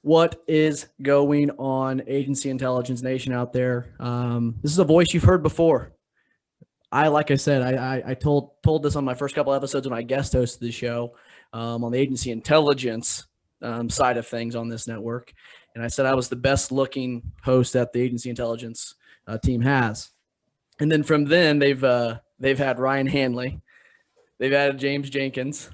What is going on, Agency Intelligence Nation out there? This is a voice you've heard before. Like I said, I told this on my first couple episodes when I guest hosted the show on the Agency Intelligence side of things on this network, and I said I was the best looking host that the Agency Intelligence team has. And then from then they've had Ryan Hanley, they've added James Jenkins,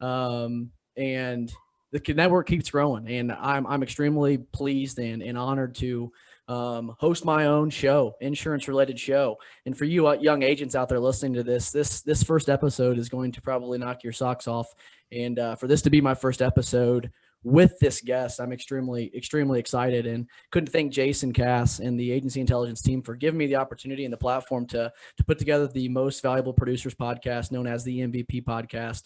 and the network keeps growing, and I'm extremely pleased and honored to host my own show, insurance-related show. And for you young agents out there listening to this first episode is going to probably knock your socks off. And for this to be my first episode with this guest, I'm extremely excited, and couldn't thank Jason Cass and the Agency Intelligence team for giving me the opportunity and the platform to put together the Most Valuable Producers podcast, known as the MVP podcast.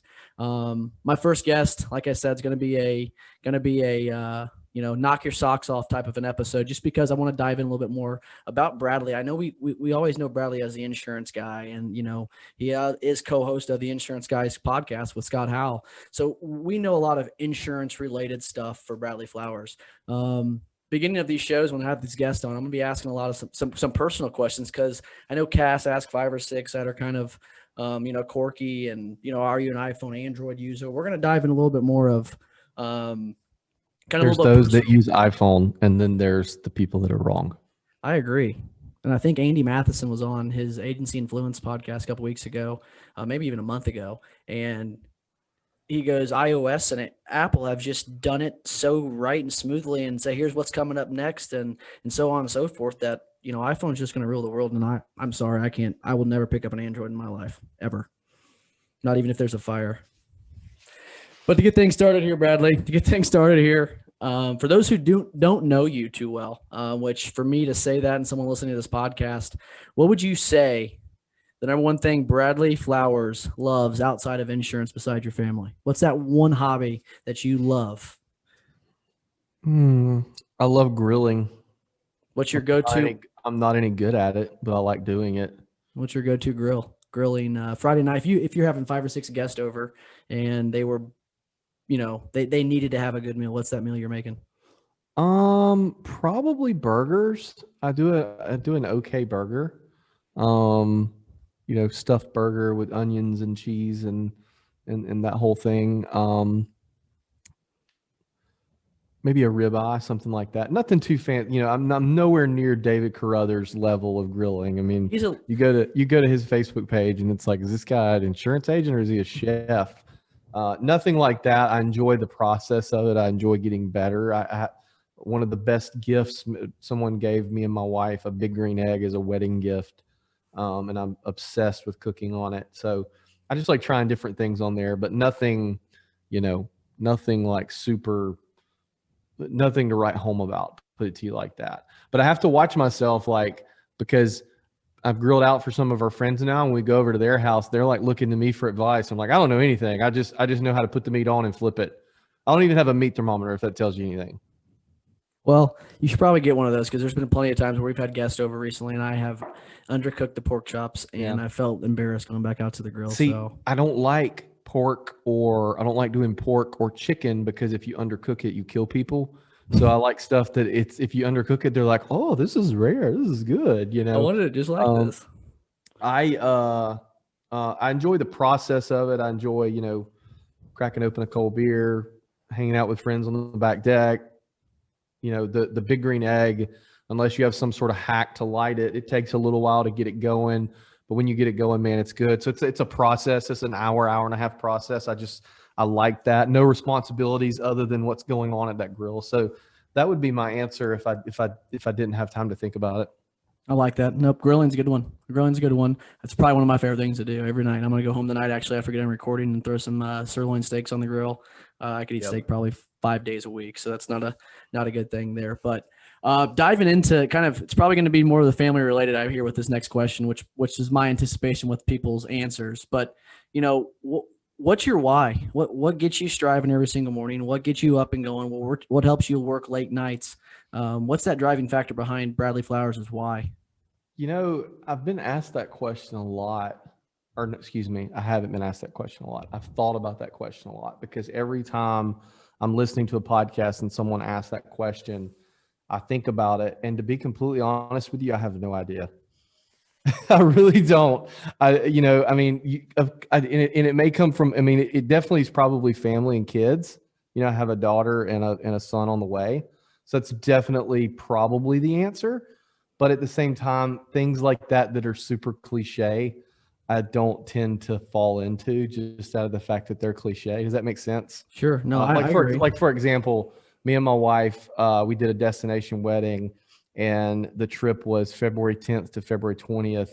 My first guest, like I said, is going to be a knock your socks off type of an episode, just because I want to dive in a little bit more about Bradley. I know we always know Bradley as the insurance guy, and he is co-host of the Insurance Guys podcast with Scott Howell. So we know a lot of insurance related stuff for Bradley Flowers. Beginning of these shows, when I have these guests on, I'm gonna be asking a lot of some personal questions, because I know Cass asked 5 or 6 that are kind of quirky, and are you an iPhone, Android user? We're gonna dive in a little bit more of there's those that use iPhone, and then there's the people that are wrong. I agree. And I think Andy Matheson was on his Agency Influence podcast a couple weeks ago, maybe even a month ago. And he goes, iOS and Apple have just done it so right and smoothly, and say, here's what's coming up next, and so on and so forth, that, iPhone's just going to rule the world. And I'm sorry, I will never pick up an Android in my life, ever. Not even if there's a fire. But to get things started here, Bradley, for those who don't know you too well, which for me to say that and someone listening to this podcast, what would you say the number one thing Bradley Flowers loves outside of insurance besides your family? What's that one hobby that you love? I love grilling. What's your go-to? I'm not any good at it, but I like doing it. What's your go-to grilling Friday night? If you're having 5 or 6 guests over and they were they needed to have a good meal, what's that meal you're making? Probably burgers. I do an okay burger. Stuffed burger with onions and cheese and that whole thing. Maybe a ribeye, something like that. Nothing too fancy. I'm nowhere near David Carruthers' level of grilling. I mean, you go to his Facebook page and it's like, is this guy an insurance agent or is he a chef? Nothing like that. I enjoy the process of it. I enjoy getting better. One of the best gifts someone gave me and my wife, a big green egg, as a wedding gift. And I'm obsessed with cooking on it. So I just like trying different things on there, but nothing like super, nothing to write home about, put it to you like that. But I have to watch myself, because I've grilled out for some of our friends now, and we go over to their house, they're like looking to me for advice. I'm like, I don't know anything. I just know how to put the meat on and flip it. I don't even have a meat thermometer, if that tells you anything. Well, you should probably get one of those, because there's been plenty of times where we've had guests over recently and I have undercooked the pork chops, and I felt embarrassed going back out to the grill. See, I don't like pork, or I don't like doing pork or chicken, because if you undercook it, you kill people. So I like stuff that if you undercook it, they're like, oh, this is rare. This is good. I wanted it just like this. I enjoy the process of it. I enjoy, cracking open a cold beer, hanging out with friends on the back deck. The big green egg, unless you have some sort of hack to light it, it takes a little while to get it going. But when you get it going, man, it's good. So it's a process. It's an hour and a half process. I like that. No responsibilities other than what's going on at that grill. So that would be my answer if I didn't have time to think about it. I like that. Nope, grilling's a good one. That's probably one of my favorite things to do every night. I'm going to go home tonight, actually, after getting recording, and throw some sirloin steaks on the grill. I could eat steak probably 5 days a week, so that's not a good thing there. But diving into it's probably going to be more of the family related out here with this next question, which is my anticipation with people's answers. But what's your why? What gets you striving every single morning? What gets you up and going? What helps you work late nights? What's that driving factor behind Bradley Flowers' why? I've been asked that question a lot. Or excuse me, I haven't been asked that question a lot. I've thought about that question a lot, because every time I'm listening to a podcast and someone asks that question, I think about it. And to be completely honest with you, I have no idea. I really don't. I mean, and it may come from, I mean, it definitely is probably family and kids. I have a daughter and a son on the way. So that's definitely probably the answer. But at the same time, things like that are super cliche, I don't tend to fall into just out of the fact that they're cliche. Does that make sense? Sure. No, I agree. For example, me and my wife, we did a destination wedding, and the trip was February 10th to February 20th.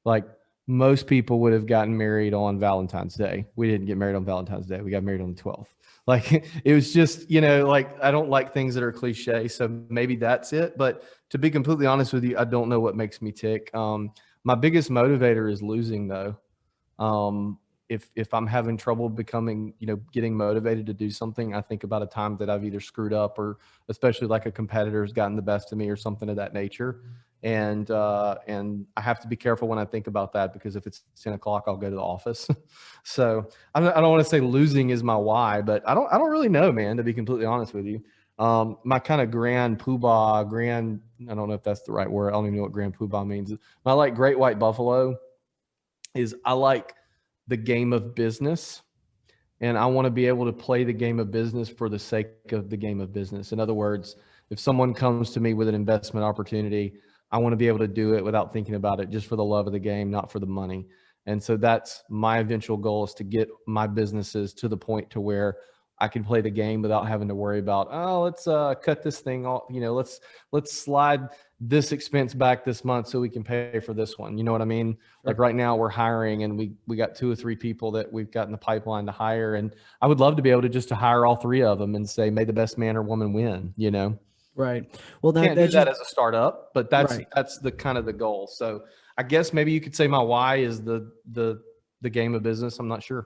Like, most people would have gotten married on Valentine's Day. We didn't get married on Valentine's Day. We got married on the 12th. Like, it was just, like, I don't like things that are cliche. So maybe that's it. But to be completely honest with you, I don't know what makes me tick. My biggest motivator is losing, though. If I'm having trouble becoming, getting motivated to do something, I think about a time that I've either screwed up, or especially like a competitor has gotten the best of me or something of that nature. And I have to be careful when I think about that, because if it's 10 o'clock, I'll go to the office. So I don't want to say losing is my why, but I don't really know, man, to be completely honest with you. My kind of grand poobah, I don't know if that's the right word. I don't even know what grand poobah means. I like Great White Buffalo is I like the game of business, and I want to be able to play the game of business for the sake of the game of business. In other words, if someone comes to me with an investment opportunity, I want to be able to do it without thinking about it, just for the love of the game, not for the money. And so that's my eventual goal, is to get my businesses to the point to where I can play the game without having to worry about, let's cut this thing off. Let's slide this expense back this month so we can pay for this one. You know what I mean? Like right now we're hiring, and we got 2 or 3 people that we've got in the pipeline to hire. And I would love to be able to hire all 3 of them and say, may the best man or woman win, Right. Well, can't do that as a startup, but that's the kind of the goal. So I guess maybe you could say my why is the game of business. I'm not sure.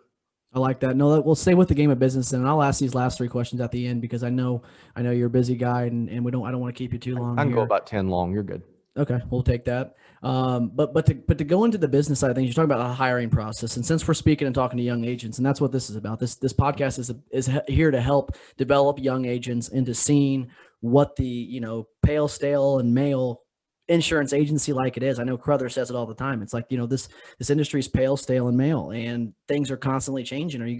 I like that. No, we'll stay with the game of business, and I'll ask these last 3 questions at the end, because I know you're a busy guy, and I don't want to keep you too long. I can go about 10 long. You're good. Okay, we'll take that. But to go into the business side of things, you're talking about a hiring process, and since we're speaking and talking to young agents, and that's what this is about. This podcast is here to help develop young agents into seeing what the pale, stale, and male insurance agency like it is. I know Crowther says it all the time. It's like, this industry is pale, stale, and male, and things are constantly changing. Are you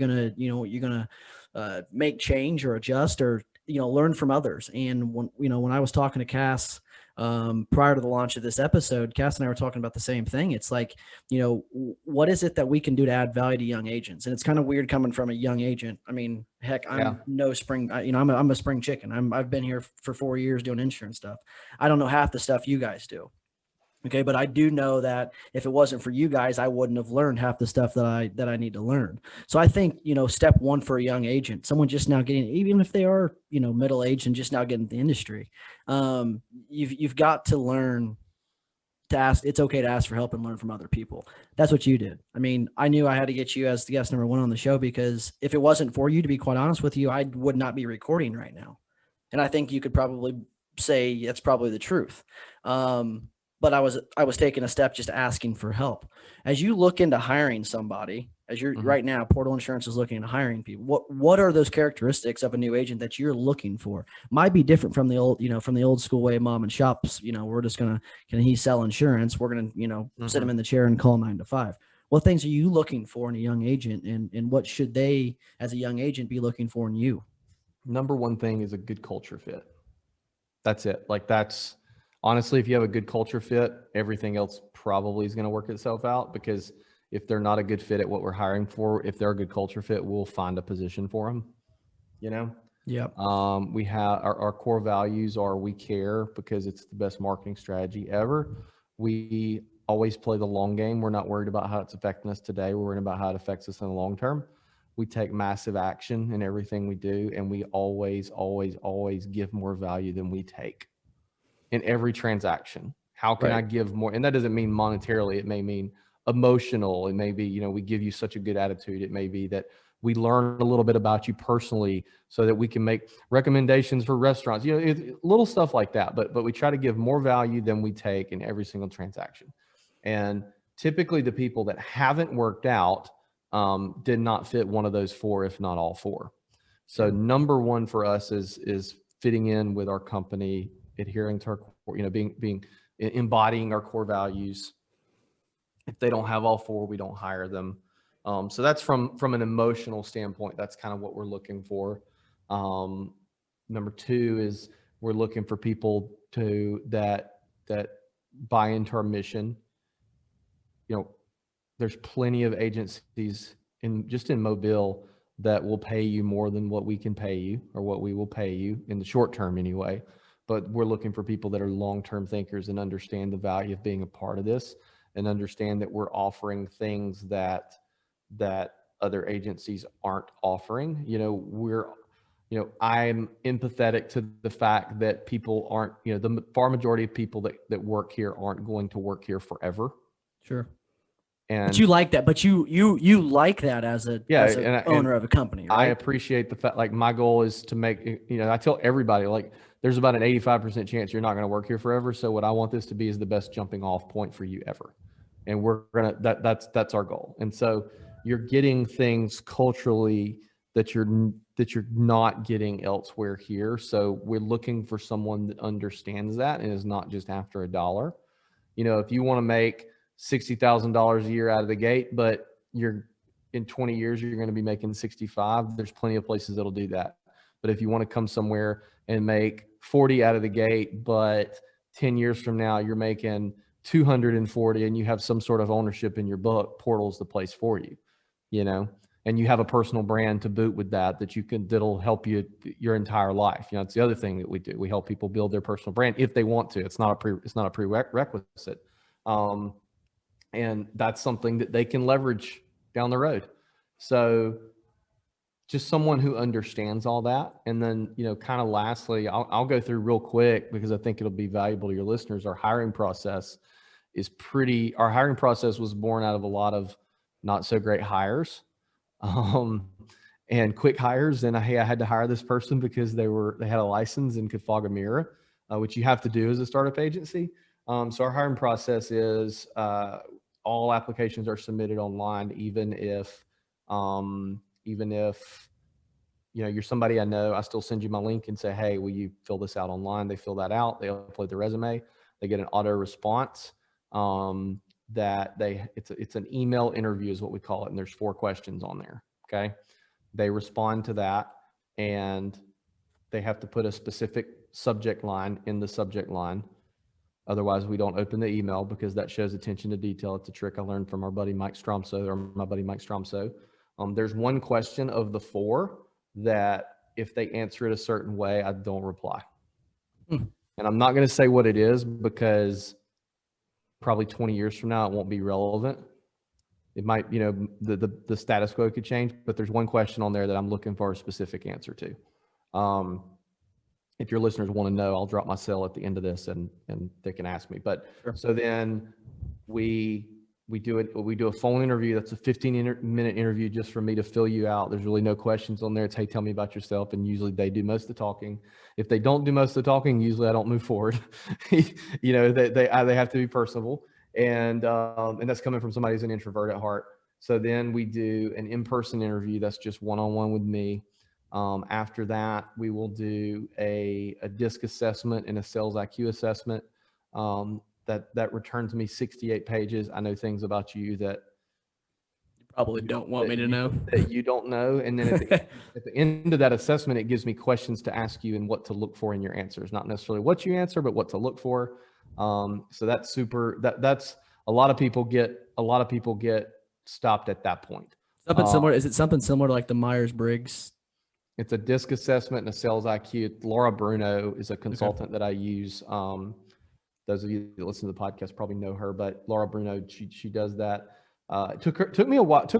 gonna make change or adjust, or learn from others? And when I was talking to Cass prior to the launch of this episode, Cass and I were talking about the same thing. It's like, what is it that we can do to add value to young agents? And it's kind of weird coming from a young agent. I mean, heck, I'm no spring, I'm a spring chicken. I've been here for 4 years doing insurance stuff. I don't know half the stuff you guys do. Okay. But I do know that if it wasn't for you guys, I wouldn't have learned half the stuff that I need to learn. So I think, step one for a young agent, someone just now getting, even if they are, middle-aged and just now getting the industry, you've got to learn to ask. It's okay to ask for help and learn from other people. That's what you did. I mean, I knew I had to get you as the guest number 1 on the show, because if it wasn't for you, to be quite honest with you, I would not be recording right now. And I think you could probably say that's probably the truth. But I was taking a step, just asking for help. As you look into hiring somebody, as you're right now, Portal Insurance is looking into hiring people. What are those characteristics of a new agent that you're looking for? Might be different from the old school way, mom and shops. We're just can he sell insurance? We're gonna sit him in the chair and call 9 to 5. What things are you looking for in a young agent, and what should they, as a young agent, be looking for in you? Number one thing is a good culture fit. That's it. Like, that's honestly, if you have a good culture fit, everything else probably is going to work itself out, because if they're not a good fit at what we're hiring for, if they're a good culture fit, we'll find a position for them, Yep. We have our core values are we care, because it's the best marketing strategy ever. We always play the long game. We're not worried about how it's affecting us today. We're worried about how it affects us in the long term. We take massive action in everything we do, and we always, always, always give more value than we take in every transaction. How can I give more? And that doesn't mean monetarily. It may mean emotional. It may be, we give you such a good attitude. It may be that we learn a little bit about you personally so that we can make recommendations for restaurants, little stuff like that. But we try to give more value than we take in every single transaction. And typically the people that haven't worked out did not fit one of those 4, if not all 4. So number one for us is fitting in with our company, adhering to our, being embodying our core values. If they don't have all four, we don't hire them. So that's from an emotional standpoint. That's kind of what we're looking for. Number two is we're looking for people that buy into our mission. There's plenty of agencies in Mobile that will pay you more than what we can pay you, or what we will pay you in the short term anyway. But we're looking for people that are long-term thinkers and understand the value of being a part of this, and understand that we're offering things that other agencies aren't offering. I'm empathetic to the fact that people aren't, the far majority of people that work here aren't going to work here forever. Sure. But you like that, but you like that as an owner of a company, right? I appreciate the fact, like, my goal is to make, I tell everybody, like, there's about an 85% chance you're not going to work here forever. So what I want this to be is the best jumping off point for you ever. And we're going to, that's our goal. And so you're getting things culturally that you're not getting elsewhere here. So we're looking for someone that understands that and is not just after a dollar. If you want to make $60,000 a year out of the gate, but in 20 years, you're going to be making 65. There's plenty of places that'll do that. But if you want to come somewhere and make 40 out of the gate, but 10 years from now, you're making 240 and you have some sort of ownership in your book, Portal's the place for you, and you have a personal brand to boot with that'll help you your entire life. It's the other thing that we do. We help people build their personal brand if they want to. It's not a prerequisite. And that's something that they can leverage down the road. So just someone who understands all that. And then, kind of lastly, I'll go through real quick because I think it'll be valuable to your listeners. Our hiring process was born out of a lot of not so great hires, and quick hires. And I had to hire this person because they had a license and could fog a mirror, which you have to do as a startup agency. So our hiring process is, all applications are submitted online, even if you're somebody I know. I still send you my link and say, hey, will you fill this out online? They fill that out. They upload the resume. They get an auto response. It's an email interview is what we call it, and there's 4 questions on there. Okay, they respond to that, and they have to put a specific subject line in the subject line. Otherwise, we don't open the email because that shows attention to detail. It's a trick I learned from my buddy Mike Stromso. There's one question of the 4 that if they answer it a certain way, I don't reply. And I'm not going to say what it is because probably 20 years from now, it won't be relevant. It might, the status quo could change, but there's one question on there that I'm looking for a specific answer to. If your listeners want to know, I'll drop my cell at the end of this and they can ask me. But sure. So then we do a phone interview. That's a 15-minute interview just for me to fill you out. There's really no questions on there. It's, hey, tell me about yourself. And usually they do most of the talking. If they don't do most of the talking, usually I don't move forward. They have to be personable. And that's coming from somebody who's an introvert at heart. So then we do an in-person interview. That's just one-on-one with me. After that, we will do a DISC assessment and a sales IQ assessment. That returns me 68 pages. I know things about you that you probably don't want me to know. That you don't know. And then at the end of that assessment, it gives me questions to ask you and what to look for in your answers. Not necessarily what you answer, but what to look for. So that's that's a lot of people get stopped at that point. Something similar. Is it something similar to like the Myers-Briggs? It's a DISC assessment and a sales IQ. Laura Bruno is a consultant that I use. Those of you that listen to the podcast probably know her, but Laura Bruno, she does that. It took her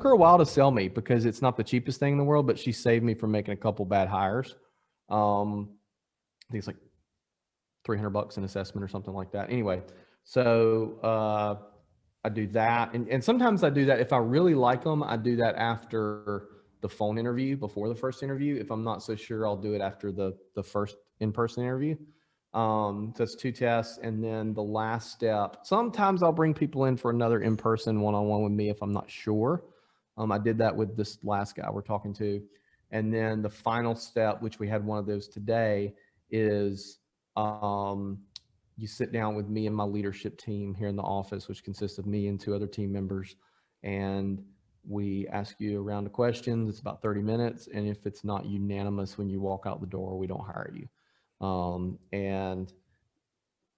a while to sell me because it's not the cheapest thing in the world, but she saved me from making a couple bad hires. I think it's like $300 an assessment or something like that. Anyway, so I do that, and sometimes I do that if I really like them. I do that after the phone interview, before the first interview. If I'm not so sure, I'll do it after the first in-person interview. So that's 2 tests. And then the last step, sometimes I'll bring people in for another in-person one-on-one with me if I'm not sure. I did that with this last guy we're talking to. And then the final step, which we had one of those today, is you sit down with me and my leadership team here in the office, which consists of me and 2 other team members. And we ask you a round of questions. It's about 30 minutes. And if it's not unanimous when you walk out the door, we don't hire you.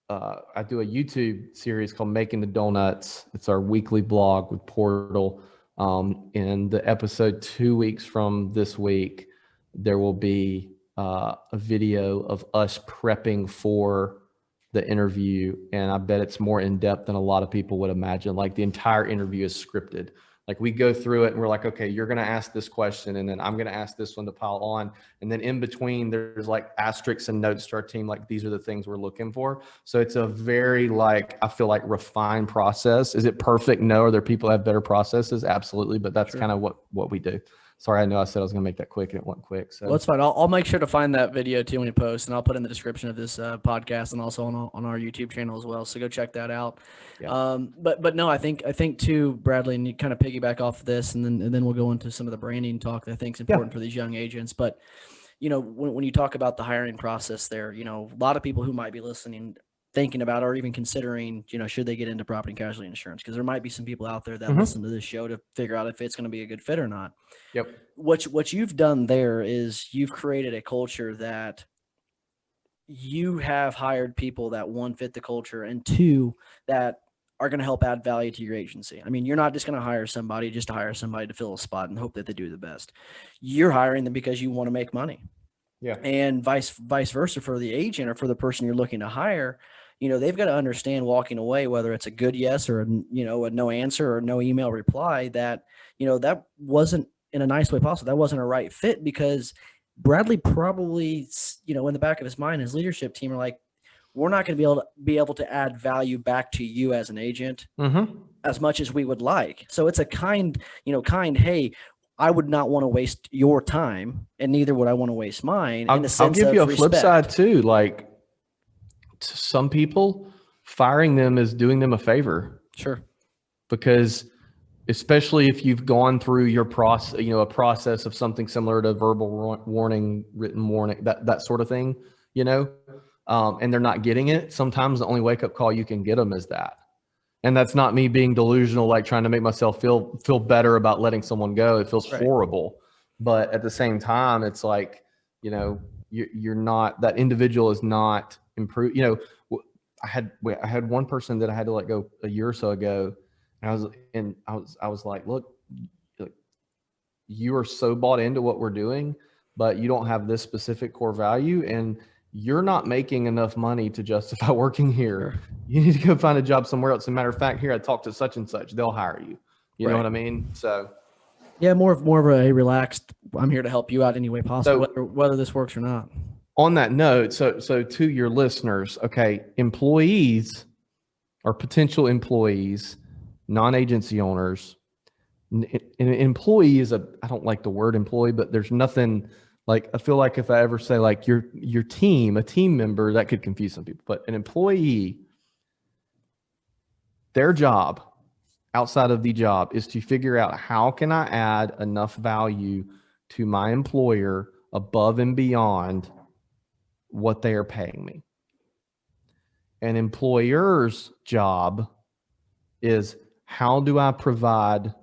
I do a YouTube series called Making the Donuts. It's our weekly blog with Portal. In the episode 2 weeks from this week, there will be a video of us prepping for the interview. And I bet it's more in depth than a lot of people would imagine. Like the entire interview is scripted. Like we go through it and we're like, okay, you're going to ask this question and then I'm going to ask this one to pile on. And then in between there's like asterisks and notes to our team. Like these are the things we're looking for. So it's a very I feel like refined process. Is it perfect? No. Are there people that have better processes? Absolutely. But that's kind of what we do. Sorry, I know I said I was going to make that quick and it wasn't quick. So well, that's fine. I'll make sure to find that video too when you post, and I'll put in the description of this podcast and also on our YouTube channel as well. So go check that out. Yeah. But no, I think too, Bradley, and you kind of piggyback off of this, and then we'll go into some of the branding talk that I think is important for these young agents. But when you talk about the hiring process, there, a lot of people who might be listening, thinking about or even considering, should they get into property and casualty insurance? Because there might be some people out there that listen to this show to figure out if it's going to be a good fit or not. Yep. What you've done there is you've created a culture that you have hired people that, 1, fit the culture, and 2, that are going to help add value to your agency. I mean, you're not just going to hire somebody just to hire somebody to fill a spot and hope that they do the best. You're hiring them because you want to make money. Yeah. And vice versa for the agent or for the person you're looking to hire. They've got to understand walking away, whether it's a good yes or, a no answer or no email reply, that, that wasn't, in a nice way possible, that wasn't a right fit, because Bradley probably, in the back of his mind, his leadership team are like, we're not going to be able to add value back to you as an agent as much as we would like. So it's a kind, hey, I would not want to waste your time, and neither would I want to waste mine. I'll give you a flip side too. Like, to some people, firing them is doing them a favor. Sure. Because especially if you've gone through your process, a process of something similar to verbal warning, written warning, that sort of thing, and they're not getting it. Sometimes the only wake up call you can get them is that. And that's not me being delusional, like trying to make myself feel better about letting someone go. It feels horrible. But at the same time, it's like, you're not, that individual is not improved. I had one person that I had to let go a year or so ago. And I was like, look, you are so bought into what we're doing, but you don't have this specific core value, and you're not making enough money to justify working here. Sure. You need to go find a job somewhere else. As a matter of fact, here, I talked to such and such, they'll hire you. You know what I mean? So yeah, more of a relaxed, I'm here to help you out any way possible, whether this works or not. On that note, so to your listeners, okay, employees or potential employees, non-agency owners, an employee is I don't like the word employee, but there's nothing like, I feel like if I ever say like your team, a team member, that could confuse some people, but an employee, their job outside of the job is to figure out, how can I add enough value to my employer above and beyond what they are paying me. An employer's job is, how do I provide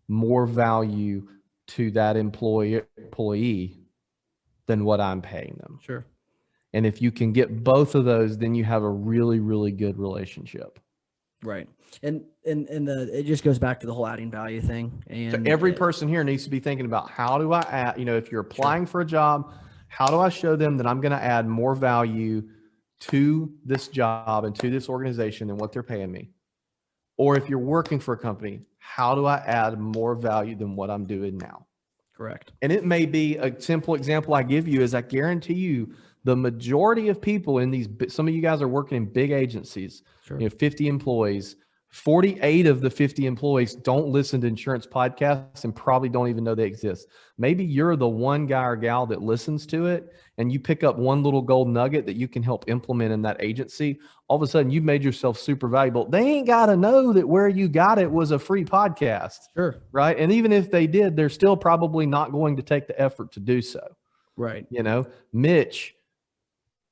more value to that employee than what I'm paying them? Sure. And if you can get both of those, then you have a really, really good relationship. Right. And it just goes back to the whole adding value thing. And so every person here needs to be thinking about, how do I add, if you're applying for a job, how do I show them that I'm going to add more value to this job and to this organization than what they're paying me? Or if you're working for a company, how do I add more value than what I'm doing now? Correct. And it may be a simple example I give you is, I guarantee you the majority of people in these, some of you guys are working in big agencies, 50 employees. 48 of the 50 employees don't listen to insurance podcasts and probably don't even know they exist. Maybe you're the one guy or gal that listens to it and you pick up one little gold nugget that you can help implement in that agency. All of a sudden, you've made yourself super valuable. They ain't got to know that where you got it was a free podcast. Sure. Right. And even if they did, they're still probably not going to take the effort to do so. Right. You know, Mitch,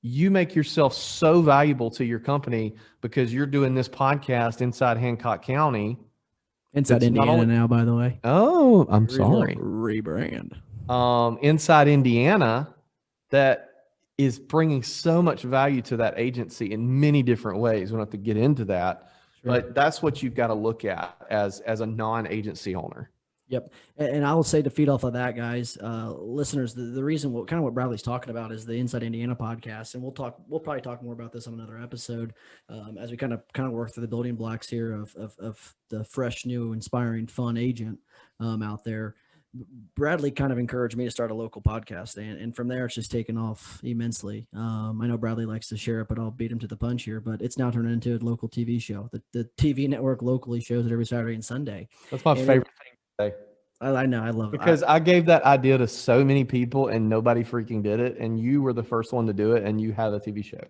you make yourself so valuable to your company because you're doing this podcast inside Hancock County. Inside Indiana now, by the way. Oh, I'm sorry. Rebrand. Inside Indiana, that is bringing so much value to that agency in many different ways. We don't have to get into that, but that's what you've got to look at as a non-agency owner. Yep. And I will say, to feed off of that, guys, listeners, the reason what Bradley's talking about is the Inside Indiana podcast. And we'll probably talk more about this on another episode as we kind of work through the building blocks here of the fresh, new, inspiring, fun agent out there. Bradley kind of encouraged me to start a local podcast, and from there it's just taken off immensely. I know Bradley likes to share it, but I'll beat him to the punch here. But it's now turned into a local TV show. The TV network locally shows it every Saturday and Sunday. That's my favorite thing. I know, I love it because I gave that idea to so many people and nobody freaking did it, and you were the first one to do it, and you have a TV show.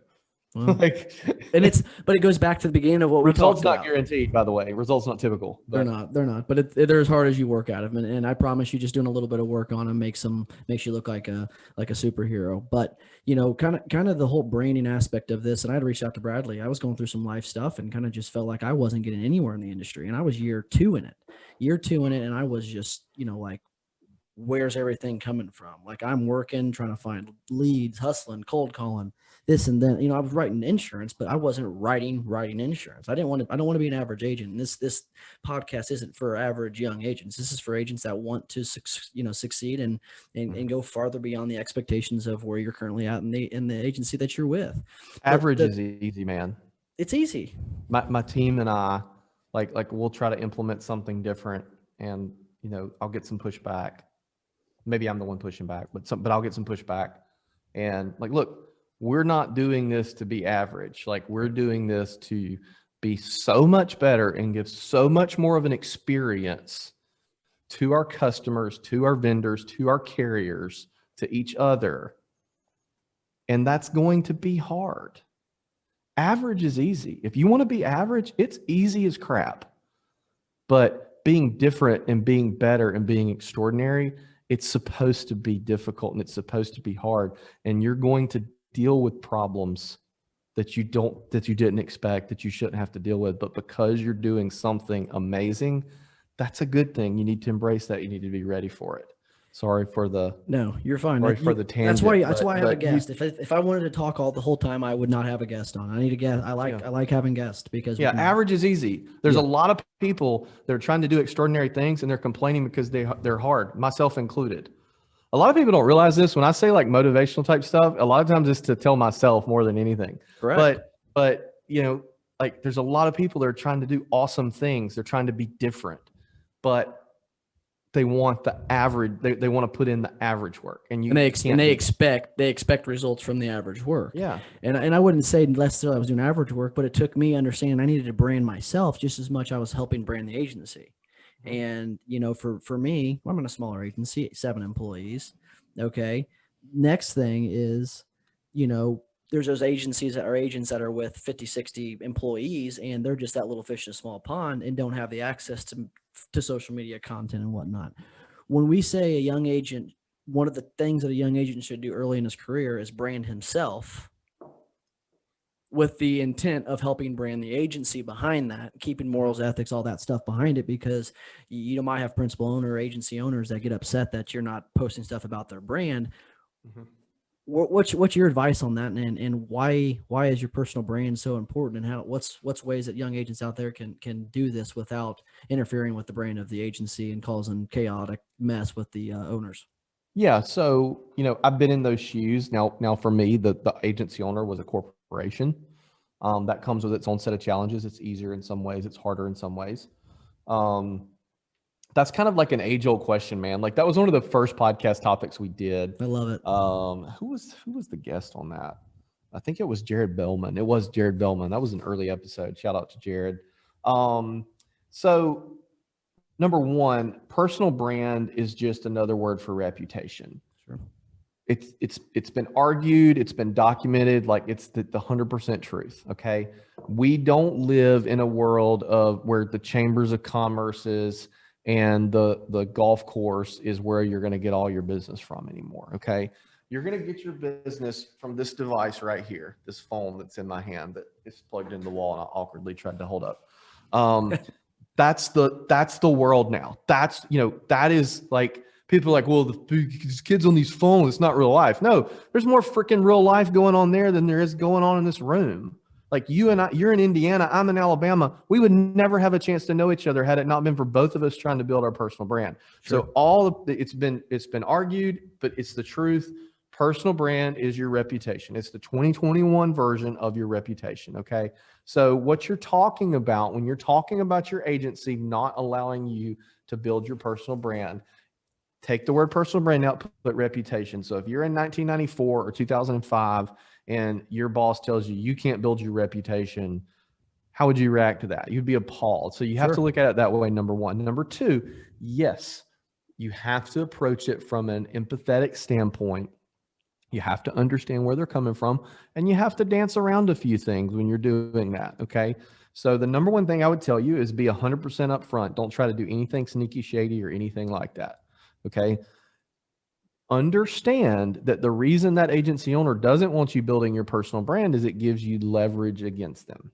Well, but it goes back to the beginning of what we talked about. Results not guaranteed, by the way. Results not typical. They're not. But they're as hard as you work at them, and I promise you, just doing a little bit of work on them makes you look like a superhero. But kind of the whole branding aspect of this, and I had to reach out to Bradley. I was going through some life stuff and kind of just felt like I wasn't getting anywhere in the industry, and I was year two in it, and I was just like, where's everything coming from? Like, I'm working, trying to find leads, hustling, cold calling, this and then, I was writing insurance, but I wasn't writing insurance. I don't want to be an average agent. And this podcast isn't for average young agents. This is for agents that want to, succeed and go farther beyond the expectations of where you're currently at in the agency that you're with. Average is easy, man. It's easy. My team and I, like we'll try to implement something different, and I'll get some pushback. Maybe I'm the one pushing back, but I'll get some pushback. And look, we're not doing this to be average. We're doing this to be so much better and give so much more of an experience to our customers, to our vendors, to our carriers, to each other. And that's going to be hard. Average is easy. If you want to be average, it's easy as crap. But being different and being better and being extraordinary, it's supposed to be difficult and it's supposed to be hard. And you're going to deal with problems that you didn't expect, that you shouldn't have to deal with. But because you're doing something amazing, that's a good thing. You need to embrace that. You need to be ready for it. Sorry for the you're fine. Sorry for the tangent. That's why I have a guest. If I wanted to talk the whole time, I would not have a guest on. I need a guest. I like having guests because average is easy. There's a lot of people that are trying to do extraordinary things and they're complaining because they're hard, myself included. A lot of people don't realize this. When I say motivational type stuff, a lot of times it's to tell myself more than anything. Correct. But there's a lot of people that are trying to do awesome things. They're trying to be different, but they want the average. They want to put in the average work, and they expect results from the average work. Yeah. And I wouldn't say necessarily I was doing average work, but it took me understanding I needed to brand myself just as much I was helping brand the agency. And, for me, I'm in a smaller agency, 7 employees. Okay. Next thing is, there's those agencies that are agents that are with 50, 60 employees, and they're just that little fish in a small pond and don't have the access to social media content and whatnot. When we say a young agent, one of the things that a young agent should do early in his career is brand himself, with the intent of helping brand the agency behind that, keeping morals, ethics, all that stuff behind it, because you might have principal owner or agency owners that get upset that you're not posting stuff about their brand. Mm-hmm. What's your advice on that, and why is your personal brand so important, and what's ways that young agents out there can do this without interfering with the brand of the agency and causing chaotic mess with the owners? Yeah. So, I've been in those shoes. Now for me, the agency owner was a corporation. That comes with its own set of challenges. It's easier in some ways. It's harder in some ways. That's kind of like an age-old question, man. That was one of the first podcast topics we did. I love it. Who was the guest on that? I think it was Jared Bellman. It was Jared Bellman. That was an early episode. Shout out to Jared. So number one, personal brand is just another word for reputation. Sure. It's been argued, it's been documented, like it's the 100% truth. Okay. We don't live in a world of where the chambers of commerce is and the golf course is where you're going to get all your business from anymore. Okay. You're going to get your business from this device right here, this phone that's in my hand that is plugged into the wall and I awkwardly tried to hold up. That's the world now. That is like, people are like, well, these kids on these phones, it's not real life. No, there's more freaking real life going on there than there is going on in this room. Like you and I, you're in Indiana, I'm in Alabama. We would never have a chance to know each other had it not been for both of us trying to build our personal brand. Sure. So it's been argued, but it's the truth. Personal brand is your reputation. It's the 2021 version of your reputation. Okay. So what you're talking about when you're talking about your agency not allowing you to build your personal brand, take the word personal brand out, put reputation. So if you're in 1994 or 2005 and your boss tells you can't build your reputation, how would you react to that? You'd be appalled. So you have to look at it that way, number one. Number two, yes, you have to approach it from an empathetic standpoint. You have to understand where they're coming from, and you have to dance around a few things when you're doing that, okay? So the number one thing I would tell you is be 100% upfront. Don't try to do anything sneaky, shady, or anything like that, okay? Understand that the reason that agency owner doesn't want you building your personal brand is it gives you leverage against them.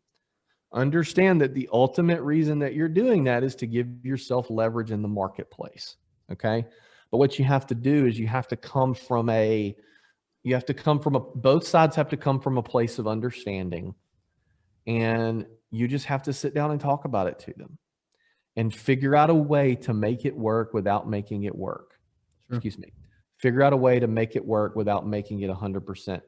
Understand that the ultimate reason that you're doing that is to give yourself leverage in the marketplace, okay? But what you have to do is you have to come from both sides have to come from a place of understanding, and you just have to sit down and talk about it to them and figure out a way to make it work without making it work. Sure. Excuse me. Figure out a way to make it work without making it 100%,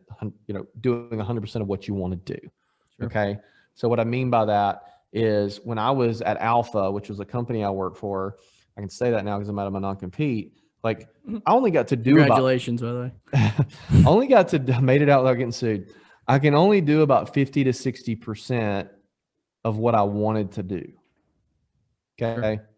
doing 100% of what you want to do. Sure. Okay. So what I mean by that is when I was at Alpha, which was a company I worked for, I can say that now because I'm out of my non-compete. Like I only got to do congratulations, by the way. I only got to made it out without getting sued. I can only do about 50 to 60% of what I wanted to do. Okay. Sure.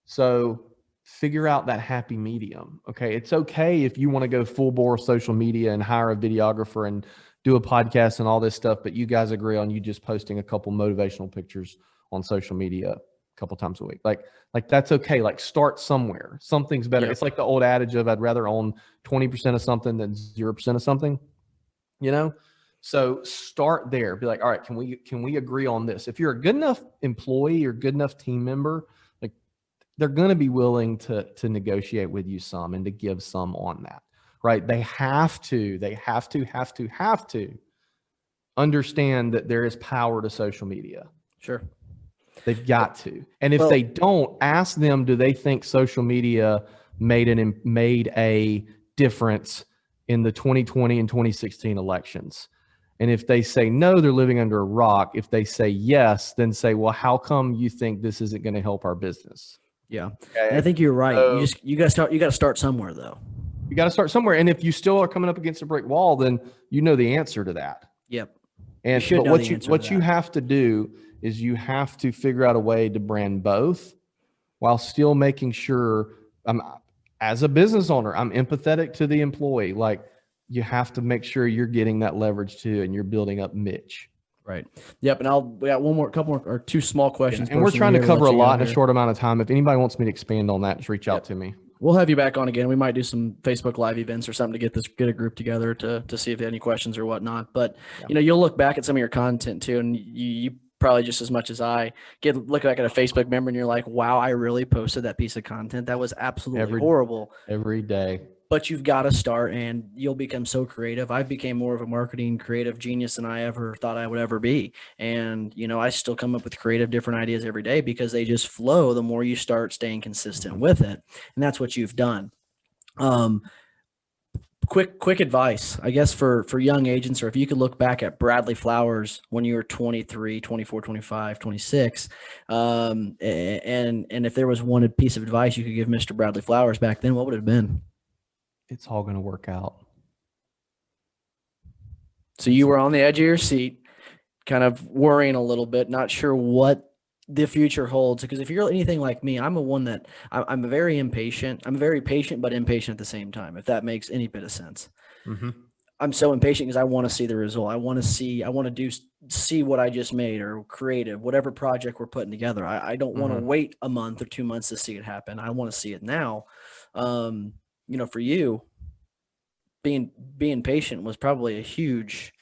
So figure out that happy medium. Okay. It's okay if you want to go full bore social media and hire a videographer and do a podcast and all this stuff, but you guys agree on you just posting a couple motivational pictures on social media a couple times a week. Like that's okay. Like start somewhere. Something's better. Yep. It's like the old adage of I'd rather own 20% of something than 0% of something, So start there. Be like, all right, can we agree on this? If you're a good enough employee or good enough team member, like they're going to be willing to negotiate with you some and to give some on that, right? They have to understand that there is power to social media. Sure. They've got to. And if they don't, ask them, do they think social media made a difference in the 2020 and 2016 elections? And if they say no, they're living under a rock. If they say yes, then say, well, how come you think this isn't going to help our business? Yeah. Okay. And I think you're right. So, you got to start somewhere though. You got to start somewhere. And if you still are coming up against a brick wall, then you know the answer to that. Yep. And but what you have to do is you have to figure out a way to brand both while still making sure as a business owner, I'm empathetic to the employee. Like you have to make sure you're getting that leverage too, and you're building up Mitch. Right. Yep. And we got couple more or two small questions. Yeah. And we're trying to cover a lot in a short amount of time. If anybody wants me to expand on that, just reach out to me. We'll have you back on again. We might do some Facebook Live events or something to get a group together to see if they have any questions or whatnot. But you'll look back at some of your content too, and you probably just as much as I look back at a Facebook member and you're like, wow, I really posted that piece of content. That was absolutely horrible. Every day. But you've got to start and you'll become so creative. I've became more of a marketing creative genius than I ever thought I would ever be. And, I still come up with creative different ideas every day because they just flow the more you start staying consistent with it. And that's what you've done. Quick advice, I guess, for young agents, or if you could look back at Bradley Flowers when you were 23, 24, 25, 26, and if there was one piece of advice you could give Mr. Bradley Flowers back then, what would it have been? It's all going to work out. So you were on the edge of your seat, kind of worrying a little bit, not sure what the future holds. Because if you're anything like me, I'm I'm very impatient. I'm very patient, but impatient at the same time, if that makes any bit of sense. Mm-hmm. I'm so impatient because I want to see the result. I want to see what I just made or creative, whatever project we're putting together. I don't want to wait a month or 2 months to see it happen. I want to see it now. For you, being patient was probably a huge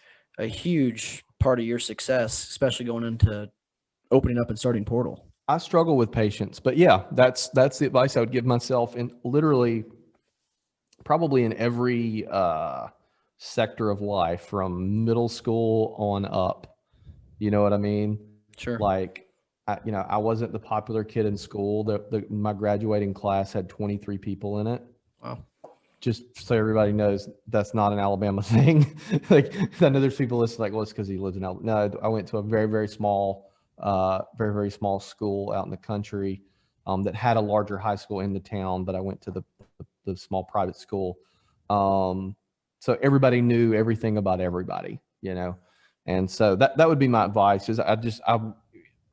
part of your success, especially going into opening up and starting Portal. I struggle with patience, but yeah, that's the advice I would give myself, in literally probably in every sector of life, from middle school on up. You know what I mean? Sure. Like, I wasn't the popular kid in school. My graduating class had 23 people in it. Wow. Just so everybody knows, that's not an Alabama thing. Like, I know there's people listening like, well, it's because he lives in Alabama. No, I went to a very, very small school out in the country that had a larger high school in the town, but I went to the small private school. So everybody knew everything about everybody, and so that would be my advice. Is I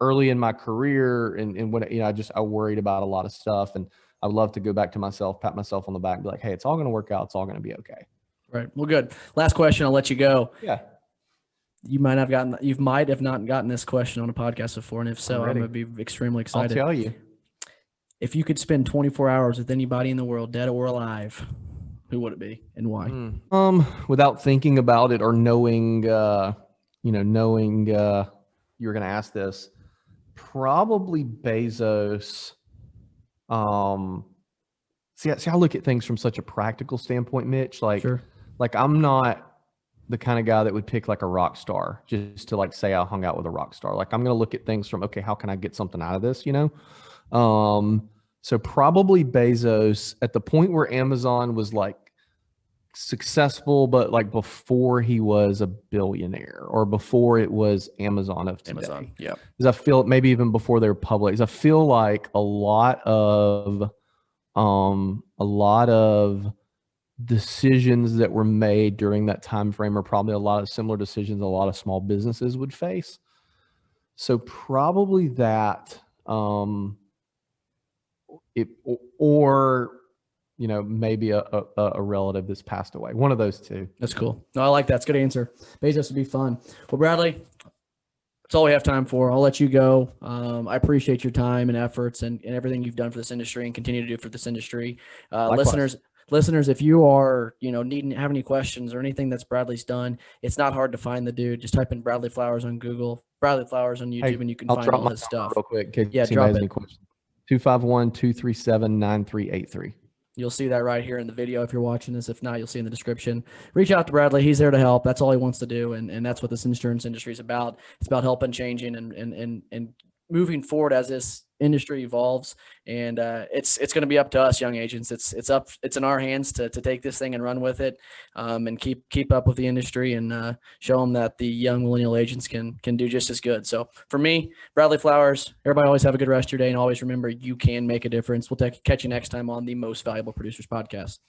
early in my career, and when I worried about a lot of stuff, and I would love to go back to myself, pat myself on the back, and be like, hey, it's all going to work out. It's all going to be okay. Right. Well, good. Last question. I'll let you go. Yeah. You might have not gotten this question on a podcast before, and if so, I'm going to be extremely excited. I'll tell you. If you could spend 24 hours with anybody in the world, dead or alive, who would it be and why? Without thinking about it or knowing you were going to ask this, probably Bezos. See, I look at things from such a practical standpoint, Mitch. Like, sure. Like, I'm not the kind of guy that would pick like a rock star just to like say I hung out with a rock star. Like, I'm going to look at things from, okay, how can I get something out of this? So probably Bezos, at the point where Amazon was like successful, but like before he was a billionaire, or before it was Amazon of today. Amazon, yeah. Because I feel, maybe even before they were public, because I feel like a lot of decisions that were made during that time frame are probably a lot of similar decisions a lot of small businesses would face. So probably that, maybe a relative that's passed away. One of those two. That's cool. No, I like that. It's a good answer. Bezos would be fun. Well, Bradley, that's all we have time for. I'll let you go. I appreciate your time and efforts and everything you've done for this industry and continue to do for this industry. Listeners, if you are, have any questions or anything that's Bradley's done, it's not hard to find the dude. Just type in Bradley Flowers on Google, Bradley Flowers on YouTube, and you can find all his stuff. Real quick, in case yeah, drop it. 251-237-9383. You'll see that right here in the video if you're watching this. If not, you'll see in the description. Reach out to Bradley. He's there to help. That's all he wants to do, and that's what this insurance industry is about. It's about helping, changing, and moving forward as this industry evolves. And it's going to be up to us, young agents. It's in our hands to take this thing and run with it, and keep up with the industry and show them that the young millennial agents can do just as good. So for me, Bradley Flowers, everybody always have a good rest of your day, and always remember, you can make a difference. We'll catch you next time on the Most Valuable Producers Podcast.